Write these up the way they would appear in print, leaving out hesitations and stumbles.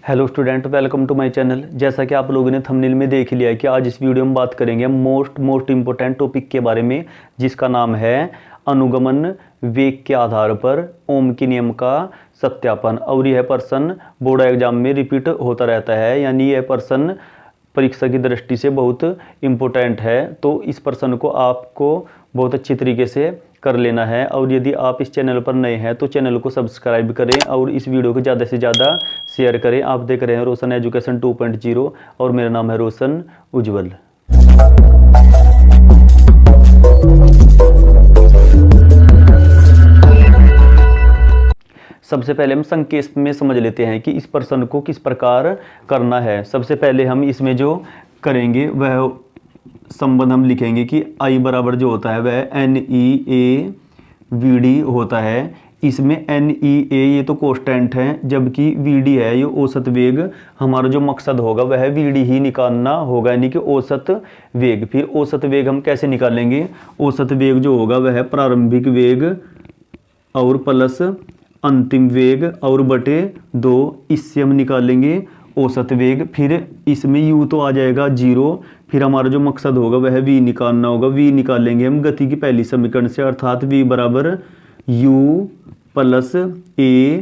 Hello student, welcome to my channel. जैसा कि आप लोगों ने थंबनेल में देख लिया है कि आज इस वीडियो में बात करेंगे मोस्ट इम्पोर्टेंट टॉपिक के बारे में, जिसका नाम है अनुगमन वेग के आधार पर ओम के नियम का सत्यापन। और यह प्रश्न बोर्ड एग्जाम में रिपीट होता रहता है, यानी यह प्रश्न परीक्षा की दृष्टि से बहुत इम्पोर्टेंट है। तो इस प्रश्न को आपको बहुत अच्छी तरीके से कर लेना है। और यदि आप इस चैनल पर नए हैं तो चैनल को सब्सक्राइब करें और इस वीडियो को ज़्यादा से ज़्यादा शेयर करें। आप देख रहे हैं रोशन एजुकेशन 2.0 और मेरा नाम है रोशन उज्जवल। सबसे पहले हम संकेत में समझ लेते हैं कि इस प्रश्न को किस प्रकार करना है। सबसे पहले हम इसमें जो करेंगे वह संबंध हम लिखेंगे कि I बराबर जो होता है वह NEA/VD होता है। इसमें NEA ये तो कांस्टेंट है, जबकि VD है ये औसत वेग। हमारा जो मकसद होगा वह VD ही निकालना होगा, यानी कि औसत वेग। फिर औसत वेग हम कैसे निकालेंगे? औसत वेग जो होगा वह प्रारंभिक वेग और प्लस अंतिम वेग और बटे 2, इससे हम निकालेंगे औसत वेग। फिर इसमें U तो आ जाएगा 0। फिर हमारा जो मकसद होगा वह V निकालना होगा। V निकालेंगे हम गति की पहली समीकरण से, अर्थात V बराबर U प्लस A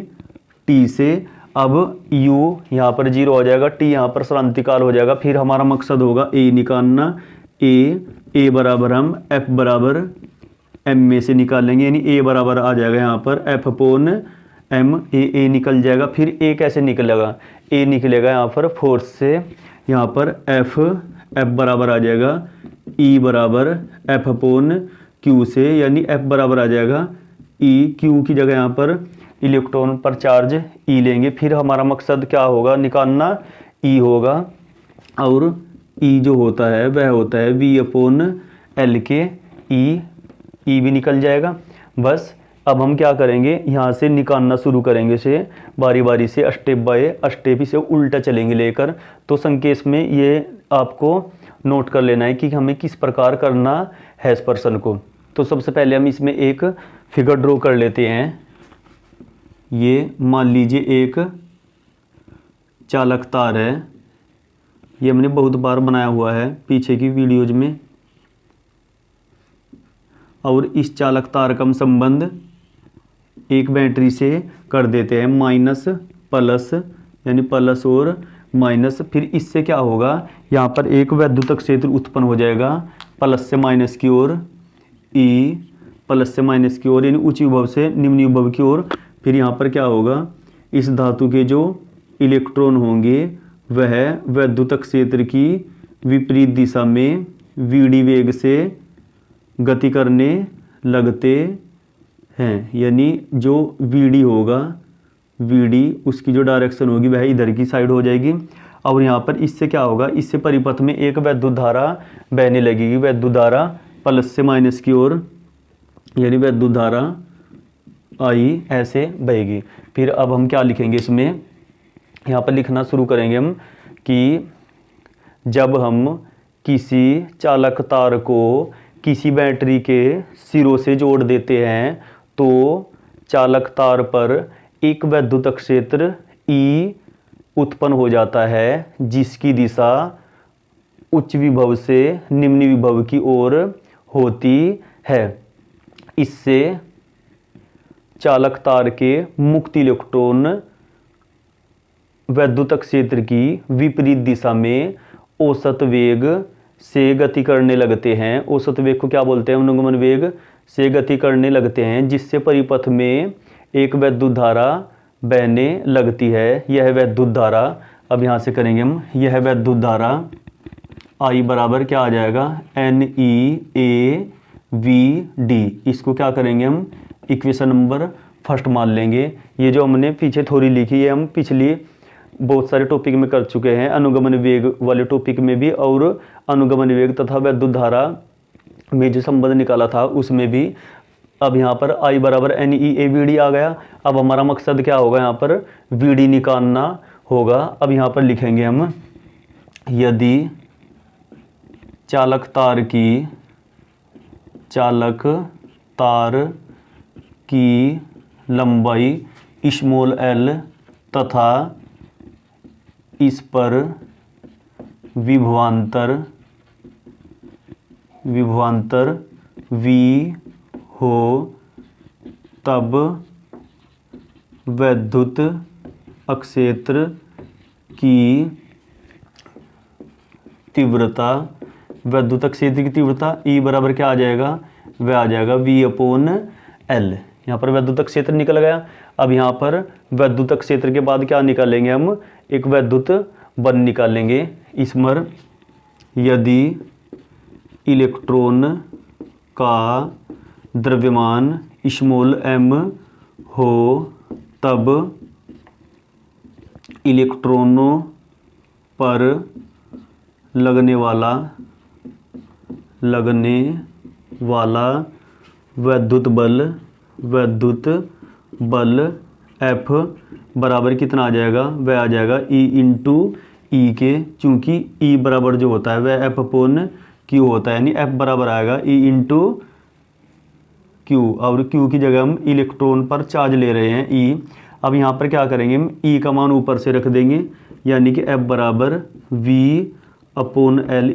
T से। अब U यहाँ पर 0 हो जाएगा, T यहाँ पर श्रांतिकाल हो जाएगा। फिर हमारा मकसद होगा A निकालना। A बराबर हम F बराबर M में से निकालेंगे, यानी A बराबर आ जाएगा यहाँ पर F अपॉन M। A निकल जाएगा। फिर A कैसे निकलेगा? A निकलेगा यहाँ पर फोर्स से। यहाँ पर F बराबर आ जाएगा E बराबर F अपॉन Q से, यानी F बराबर आ जाएगा E। Q की जगह यहाँ पर इलेक्ट्रॉन पर चार्ज E लेंगे। फिर हमारा मकसद क्या होगा? निकालना E होगा। और E जो होता है वह होता है V अपॉन L के। E भी निकल जाएगा। बस अब हम क्या करेंगे, यहाँ से निकालना शुरू करेंगे इसे बारी बारी से, स्टेप बाय स्टेप इसे उल्टा चलेंगे लेकर। तो संकेत में ये आपको नोट कर लेना है कि हमें किस प्रकार करना है इस प्रश्न को। तो सबसे पहले हम इसमें एक फिगर ड्रॉ कर लेते हैं। ये मान लीजिए एक चालक तार है, ये हमने बहुत बार बनाया हुआ है पीछे की वीडियोज में। और इस चालक तार का हम संबंध एक बैटरी से कर देते हैं, माइनस प्लस, यानी प्लस और माइनस। फिर इससे क्या होगा, यहाँ पर एक वैद्युत क्षेत्र उत्पन्न हो जाएगा, प्लस से माइनस की ओर E, प्लस से माइनस की ओर, यानी उच्च विभव से निम्न विभव की ओर। फिर यहाँ पर क्या होगा, इस धातु के जो इलेक्ट्रॉन होंगे वह वैद्युत क्षेत्र की विपरीत दिशा में VD वेग से गति करने लगते हैं। यानी जो VD होगा, VD उसकी जो डायरेक्शन होगी वह इधर की साइड हो जाएगी। और यहाँ पर इससे क्या होगा, इससे परिपथ में एक वैद्युत धारा बहने लगेगी। वैद्युत धारा प्लस से माइनस की ओर, यानी वैद्युत धारा I ऐसे बहेगी। फिर अब हम क्या लिखेंगे इसमें, यहाँ पर लिखना शुरू करेंगे हम कि जब हम किसी चालक तार को किसी बैटरी के सिरों से जोड़ देते हैं तो चालक तार पर एक वैद्युत क्षेत्र E उत्पन्न हो जाता है, जिसकी दिशा उच्च विभव से निम्न विभव की ओर होती है। इससे चालक तार के मुक्त इलेक्ट्रॉन वैद्युत क्षेत्र की विपरीत दिशा में औसत वेग से गति करने लगते हैं। औसत वेग को क्या बोलते हैं? अनुगमन वेग से गति करने लगते हैं, जिससे परिपथ में एक वैद्युत धारा बहने लगती है। यह वैद्युत धारा, अब यहाँ से करेंगे हम, यह वैद्युत धारा I बराबर क्या आ जाएगा, NEA/VD। इसको क्या करेंगे हम, इक्वेशन नंबर फर्स्ट मान लेंगे। ये जो हमने पीछे थ्योरी लिखी है हम पिछली बहुत सारे टॉपिक में कर चुके हैं, अनुगमन वेग वाले टॉपिक में भी, और अनुगमन वेग तथा वैद्युत धारा में जो संबंध निकाला था उसमें भी। अब यहाँ पर I बराबर NEA/VD आ गया। अब हमारा मकसद क्या होगा, यहाँ पर VD निकालना होगा। अब यहाँ पर लिखेंगे हम, यदि चालक तार की लंबाई स्मॉल l तथा इस पर विभवांतर V हो तब वैद्युत अक्षेत्र की तीव्रता E बराबर क्या आ जाएगा, वह आ जाएगा V/L। यहाँ पर वैद्युत क्षेत्र निकल गया। अब यहाँ पर वैद्युत क्षेत्र के बाद क्या निकालेंगे हम, एक वैद्युत बल निकालेंगे। इसमें यदि इलेक्ट्रॉन का द्रव्यमान m हो तब इलेक्ट्रॉनों पर लगने वाला वैद्युत बल F बराबर कितना आ जाएगा, वह आ जाएगा E के, चूंकि E बराबर जो होता है वह F/Q होता है, यानी F बराबर आएगा E/Q, और Q की जगह हम इलेक्ट्रॉन पर चार्ज ले रहे हैं E। अब यहाँ पर क्या करेंगे हम, E का मान ऊपर से रख देंगे, यानी कि F बराबर V/L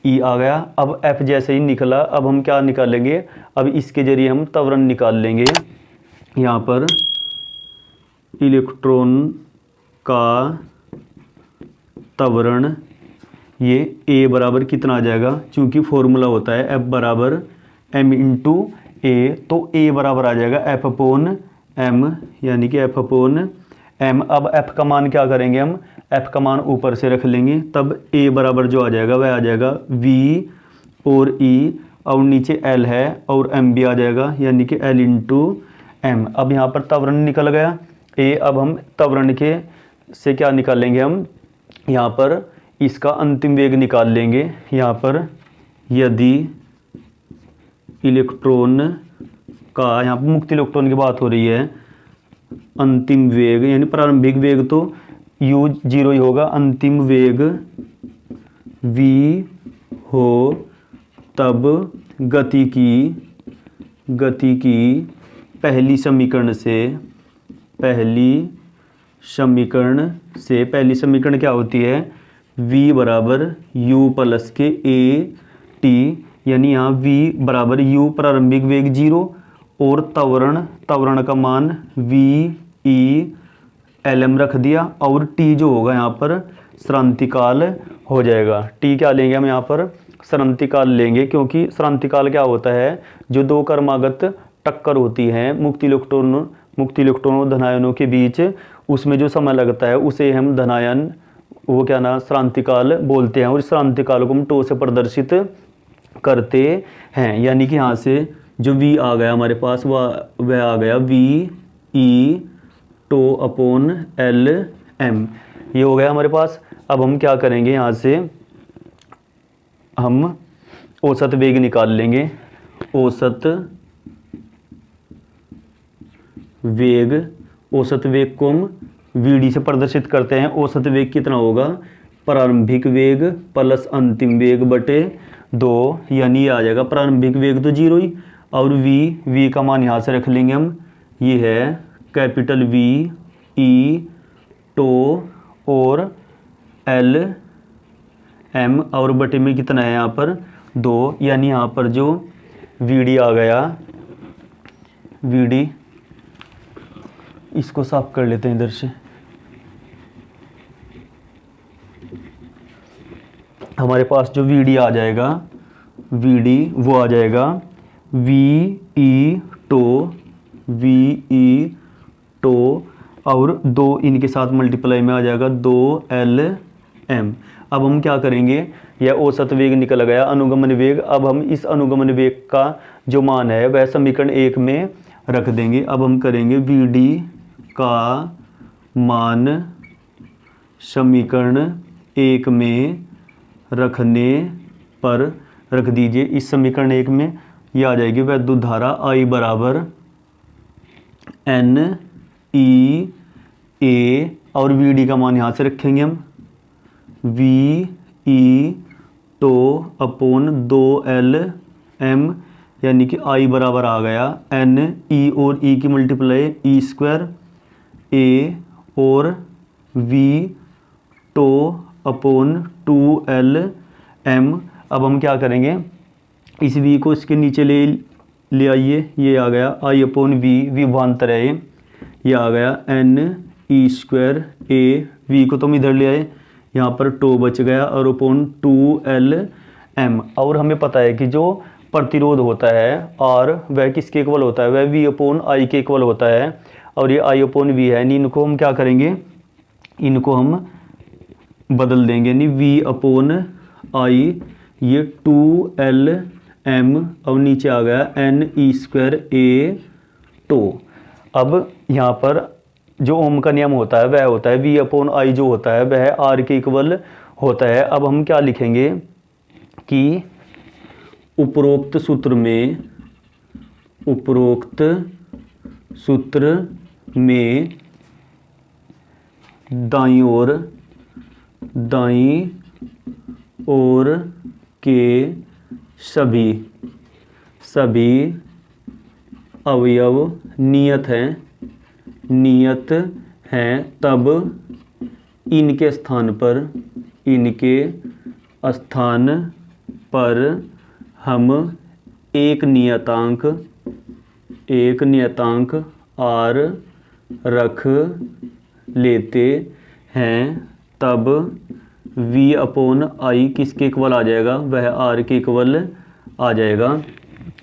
E आ गया। अब F जैसे ही निकला, अब हम क्या निकालेंगे, अब इसके जरिए हम त्वरण निकाल लेंगे। यहाँ पर इलेक्ट्रॉन का त्वरण, ये A बराबर कितना आ जाएगा, चूंकि फॉर्मूला होता है F बराबर m/A, तो A बराबर आ जाएगा F/m, यानी कि F/m। अब F का मान क्या करेंगे हम, F का मान ऊपर से रख लेंगे, तब A बराबर जो आ जाएगा वह आ जाएगा V और E, और नीचे L है और M भी आ जाएगा, यानी कि L/m। अब यहाँ पर त्वरण निकल गया A। अब हम त्वरण के से क्या निकालेंगे हम, यहाँ पर इसका अंतिम वेग निकाल लेंगे। यहाँ पर यदि इलेक्ट्रॉन का, यहाँ पर मुक्त इलेक्ट्रॉन की बात हो रही है, अंतिम वेग यानी प्रारंभिक वेग तो U0 ही होगा, अंतिम वेग V हो तब गति की पहली समीकरण क्या होती है, V बराबर U प्लस के AT, यानी यहाँ V बराबर U प्रारंभिक वेग 0 और त्वरण का मान V/L/m रख दिया, और T जो होगा यहाँ पर श्रांतिकाल हो जाएगा। T क्या लेंगे हम, यहाँ पर श्रांतिकाल लेंगे, क्योंकि श्रांतिकाल क्या होता है, जो दो क्रमागत टक्कर होती है मुक्त इलेक्ट्रॉनों धनायनों के बीच, उसमें जो समय लगता है उसे हम धनायन, वो क्या ना, श्रांतिकाल बोलते हैं। और इस श्रांतिकाल को हम टो से प्रदर्शित करते हैं, यानी कि यहाँ से जो V आ गया हमारे पास, वह आ गया V/L/m, ये हो गया हमारे पास। अब हम क्या करेंगे, यहाँ से हम औसत वेग निकाल लेंगे। औसत वेग को हम VD से प्रदर्शित करते हैं। औसत वेग कितना होगा, प्रारंभिक वेग प्लस अंतिम वेग बटे 2, यानी ये आ जाएगा प्रारंभिक वेग तो 0 ही, और V का मान यहाँ से रख लेंगे हम, ये है कैपिटल V E टो और L/m, और बटे में कितना है यहाँ पर 2, यानी यहाँ पर जो VD आ गया, VD इसको साफ कर लेते हैं इधर से। हमारे पास जो VD आ जाएगा, VD वो आ जाएगा VE टो और 2 इनके साथ मल्टीप्लाई में आ जाएगा 2L/m। अब हम क्या करेंगे, यह औसत वेग निकल गया, अनुगमन वेग। अब हम इस अनुगमन वेग का जो मान है वह समीकरण 1 में रख देंगे। अब हम करेंगे VD का मान समीकरण 1 में रखने पर रख दीजिए। इस समीकरण 1 में यह आ जाएगी वैद्युत धारा I बराबर NE/A, और VD का मान यहाँ से रखेंगे हम VE टो अपॉन 2L/m, यानी कि I बराबर आ गया NE और E की मल्टीप्लाई E² A और V टो अपॉन 2LM। अब हम क्या करेंगे, इस v को इसके नीचे ले आइए, ये आ गया I अपॉन वी, विभवांतर है ये आ गया NE² A। v को तुम इधर ले आए, यहाँ पर टो बच गया और अपॉन 2LM। और हमें पता है कि जो प्रतिरोध होता है और वह किसके इक्वल होता है, वह v अपॉन I के इक्वल होता है। और ये I अपॉन वी है, इनको हम क्या करेंगे, इनको हम बदल देंगे, यानी v अपॉन I, ये 2LM और नीचे आ गया NE² A टो। अब यहाँ पर जो ओम का नियम होता है वह होता है v अपॉन I जो होता है वह R के इक्वल होता है। अब हम क्या लिखेंगे कि उपरोक्त सूत्र में दाईं ओर के सभी अवयव नियत हैं, तब इनके स्थान पर हम एक नियतांक R रख लेते हैं, तब v अपॉन I किसके इक्वल आ जाएगा, वह R के इक्वल आ जाएगा।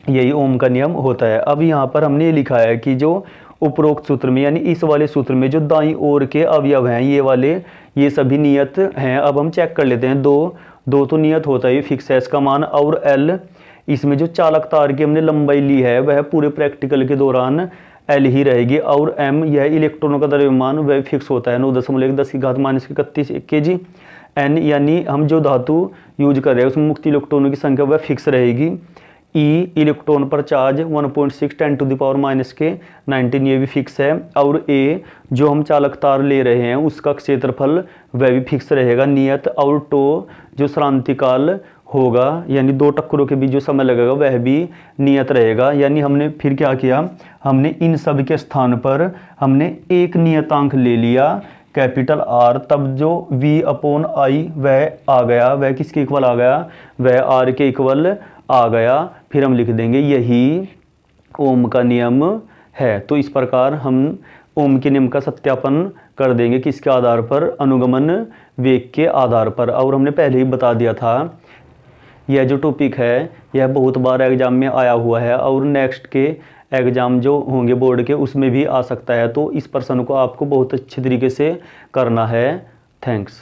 यही ओम का नियम होता है। अब यहाँ पर हमने ये लिखा है कि जो उपरोक्त सूत्र में, यानी इस वाले सूत्र में जो दाईं ओर के अवयव हैं ये वाले, ये सभी नियत हैं। अब हम चेक कर लेते हैं, दो तो नियत होता है, ये फिक्स है इसका मान, और L, इसमें जो चालक तार की हमने लंबाई ली है वह पूरे प्रैक्टिकल के दौरान L ही रहेगी, और M यह इलेक्ट्रॉनों का द्रव्यमान वह फिक्स होता है 9.10⁻³ kg। N यानी हम जो धातु यूज कर रहे हैं उसमें मुक्त इलेक्ट्रॉनों की संख्या वह फिक्स रहेगी। E इलेक्ट्रॉन पर चार्ज 1.6 10⁻⁻19 ये भी फिक्स है। और A जो हम चालक तार ले रहे हैं उसका क्षेत्रफल वह भी फिक्स रहेगा नियत। और टो जो श्रांतिकाल होगा, यानी दो टक्करों के बीच जो समय लगेगा वह भी नियत रहेगा। यानी हमने फिर क्या किया, हमने इन सब के स्थान पर हमने एक नियतांक ले लिया कैपिटल R, तब जो v अपॉन I वह आ गया, वह किसके इक्वल आ गया, वह R के इक्वल आ गया। फिर हम लिख देंगे यही ओम का नियम है। तो इस प्रकार हम ओम के नियम का सत्यापन कर देंगे, किसके आधार पर, अनुगमन वेग के आधार पर। और हमने पहले ही बता दिया था यह जो टॉपिक है यह बहुत बार एग्जाम में आया हुआ है, और नेक्स्ट के एग्ज़ाम जो होंगे बोर्ड के उसमें भी आ सकता है। तो इस प्रश्न को आपको बहुत अच्छे तरीके से करना है। थैंक्स।